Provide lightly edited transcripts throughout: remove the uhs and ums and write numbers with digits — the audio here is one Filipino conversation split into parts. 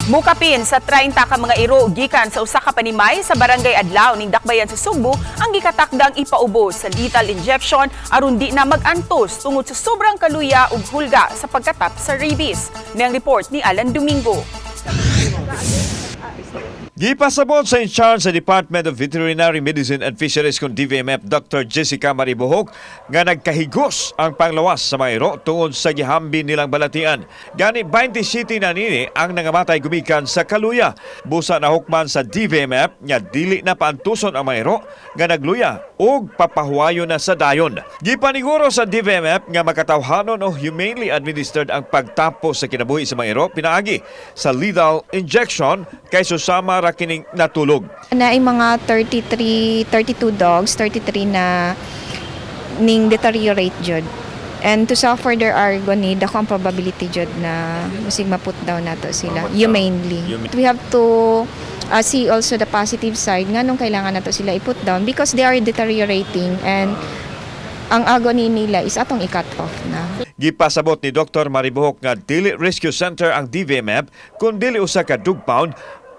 Mukapin sa 30 ka mga iro gikan sa usa ka panimay sa barangay Adlaw ning Dakbayan sa Sugbo ang gikatakdang ipaubos sa lethal injection aron di na mag-antos tungod sa sobrang kaluya ug hulga sa pagkatap sa rabies. May ang report ni Alan Domingo. Gipasabot sa in-charge sa Department of Veterinary Medicine and Fisheries kung DVMF Dr. Jessica Maribohok nga nagkahigos ang panglawas sa mga iro tungod sa gihambi nilang balatian. Gani 20 city na nini ang nangamatay gumikan sa kaluya. Busa na hukman sa DVMF nga dili na paantuson ang mga iro nga nagluya ug papahuwayo na sa dayon. Gipaniguro sa DVMF nga makatawhanon o humanely administered ang pagtapos sa kinabuhi sa mga iro pinaagi sa lethal injection kay susama ra kining natulog. Naay mga 32 dogs, 33 na ning deteriorate jud. And to suffer their agony, dako ang probability jud na musig ma-put down nato sila humanely. We have to see also the positive side nga nung kailangan nato sila i-put down because they are deteriorating and ang agony nila is atong i-cut off na. Gipasabot ni Dr. Maribohok nga dili rescue center ang DVMF kun dili usa ka dog pound.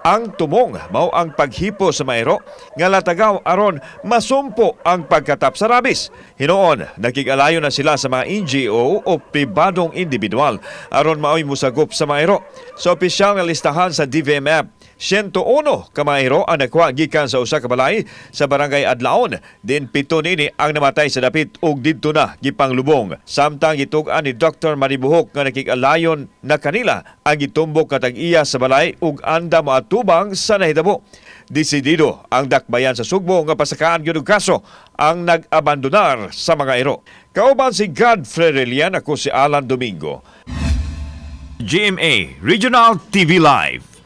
Ang tumong mao ang paghipo sa maero nga latagaw aron masumpo ang pagkatap sa rabies. Hinoon, nakig-alayo na sila sa mga NGO o pribadong individual aron maoy musagop sa maero. Sa opisyal nga listahan sa DVMF, 101 ka maero ang nakuha gikan sa usa ka balay sa barangay Adlaon. Din 7 nini ang namatay sa dapit ug didto na gipanglubong. Samtang gitug-an ni Dr. Maribohok nga nakig-alayon na kanila ang gitumbok katag iya sa balay ug anda moatubang sa nahitabo. Desidido ang Dakbayan sa Sugbo nga pasakaan gyud og kaso ang nag-abandonar sa mga ero. Kauban si Godfrey Relian, ako si Alan Domingo. GMA Regional TV Live.